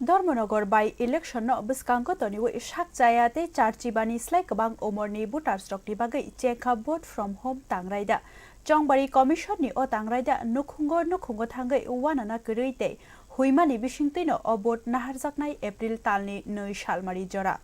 Dharmanagar by election बिस्कांको तनिवे साकजायाते चार्चिबानी स्लाइ गोबां उमरनि भोटार्सरकनि बागै चेका भोट फ्रम होम तांरायदा चंबारि कमिशननि अ तांरायदा नुखुंगो थांगै वानाना गरैते हुइमानि बिसिंतैनो अ भोट नाहारजाकनाय एप्रिल तालनि 2 सालमारि जरा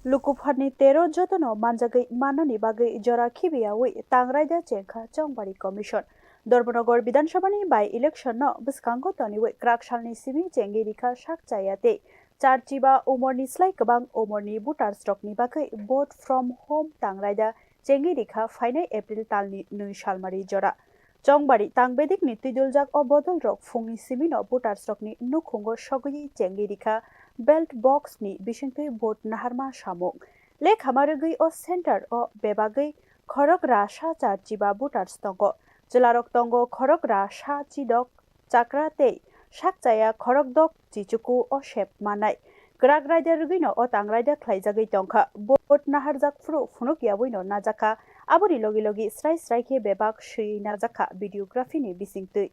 लुकुफारनि 13 जतनो मानजागै मानानि बागै जरा खिबियावै तांरायदा चेका चंबारि कमिशन धर्मनगर विधानसभानि बाई इलेक्शन बिस्कांको तनिवे क्राकसालनि सिबि चेंगिरिखा साकजायाते चार्चिबा उमरनि स्लाइ गोबां उमरनि भोटार्सरकनि बागै भोट फ्रम होम तांरायदा चेंगिरिखा फाइनाय एप्रिल तालनि 2 सालमारि जरा चंबारि तांबेदिक नितिदुलजाक अ बदलरक फुंनि सिबिनो भोटार्सरकनि नुखुंगो सगयै चेंगिरिखा बेल्ट बक्सनि बिसिंतै भोट नाहारमा सामुं लेखामारगै अ सेन्टार अ बेबागै खरक रासा चार्चिबा भोटार्स दंग जिलारक दंग खरक रासा चिदक चाक्राते साकजाया खरक दक चिचुकु अ शेप मानाय ग्राग राइडार गैनो अ तांरायदा ख्लाइजागै दंखा भोट नाहारजाक फ्रु फुनुकियाबैनो नाजाखा आबुरि लगी लगी स्राय स्रायखे बेबाक सुई नाजाखा भिडियोग्राफिनि बिसिंतै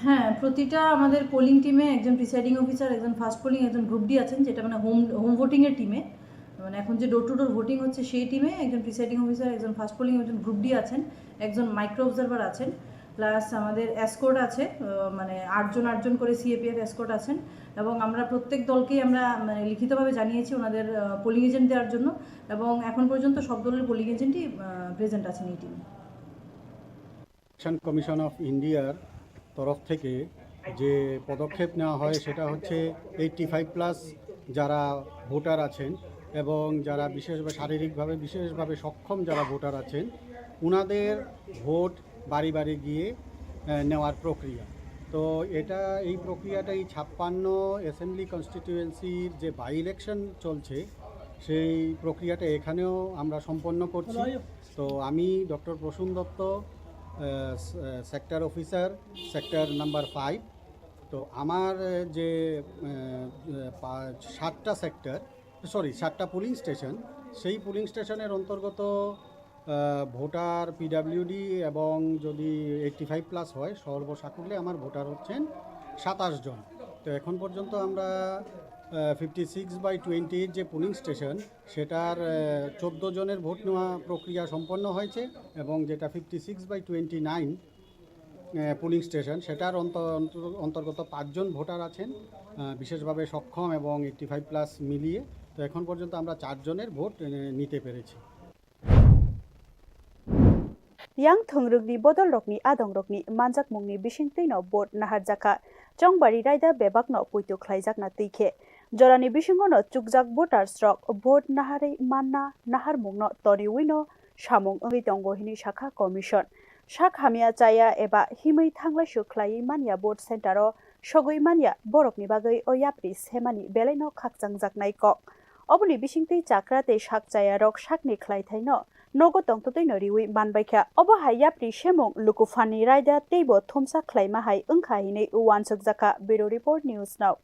হ্যাঁ প্রতিটা আমাদের পোলিং টিমে একজন প্রিসাইডিং অফিসার একজন ফার্স্ট পোলিং একজন গ্রুপ ডি আছেন যেটা মানে হোম ভোটিং এর টিমে মানে এখন যে ডোর টু ডোর ভোটিং হচ্ছে সেই টিমে একজন প্রিসাইডিং অফিসার একজন ফার্স্ট পোলিং একজন গ্রুপ ডি আছেন একজন মাইক্রো অবজারভার আছেন প্লাস আমাদের এসকোর্ট আছে মানে আটজন করে সিএপিএফ এসকোর্ট আছেন এবং আমরা প্রত্যেক দলকেই আমরা মানে লিখিতভাবে জানিয়েছি ওনাদের পোলিং এজেন্ট দেওয়ার জন্য এবং এখন পর্যন্ত সব দলের পোলিং এজেন্টই প্রেজেন্ট আছেন এই টিমে ইলেকশন কমিশন অফ ইন্ডিয়ার তরফ থেকে যে পদক্ষেপ নেওয়া হয় সেটা হচ্ছে 85+ যারা ভোটার আছেন এবং যারা বিশেষভাবে শারীরিকভাবে বিশেষভাবে সক্ষম যারা ভোটার আছেন ওনাদের ভোট বাড়ি বাড়ি গিয়ে নেওয়ার প্রক্রিয়া। তো এই প্রক্রিয়াটাই 56 অ্যাসেম্বলি কনস্টিটিউয়েন্সির যে বাই ইলেকশন চলছে সেই প্রক্রিয়াটা এখানেও আমরা সম্পন্ন করছি। তো আমি doctor Prasun Dutta, sector officer, sector number 5। তো আমার যে 7টা পুলিং স্টেশন, সেই পুলিং স্টেশনের অন্তর্গত ভোটার পিডাব্লিউডি এবং যদি 85+ হয় সর্বসাকুল্যে আমার ভোটার হচ্ছেন 27 জন। তো এখন পর্যন্ত আমরা 56/20 যে পুলিং স্টেশন সেটার 14 জনের ভোট নেওয়া প্রক্রিয়া সম্পন্ন হয়েছে এবং যেটা 56/29 পুলিং স্টেশন সেটার অন্তর্গত 5 জন ভোটার আছেন বিশেষভাবে সক্ষম এবং 85+ মিলিয়ে। তো এখন পর্যন্ত আমরা 4 জনের ভোট নিতে পেরেছি। yang thongrugni bodolrokni adongrokni manjakmungni bisingtैनो भोट नाहारजाखा चंबारि रायदा बेबाकनो पुइतो ख्लाइजाकना तैखे जरानि बिसिंगनो चुकजाक भोटार्सरक भोट नाहारै मानना नाहारमुंनो तनिउइनो सामुं ओंगै दंगो हिनि शाखा कमिशन शाख हामिया चाया एबा हिमै थांलायसु ख्लायै मानिया भोट सेन्टारो सगै मानिया बरकनि बागै अयाप्रि सेमानि बेलायनो खाकजांजाकनाय कक अबुनि बिसिंतै चाक्राते साकजाया रक शाकनि ख्लायथायनो नगो तंततैनो रिउइ मानबायखा अबो हायाप्रि सेमुं लुकुफानि रायदा तैबो थमसा ख्लायमाहाय ओंखाहिनै वानसोकजाखा ब्युरो रिपोर्ट निउज नाउ।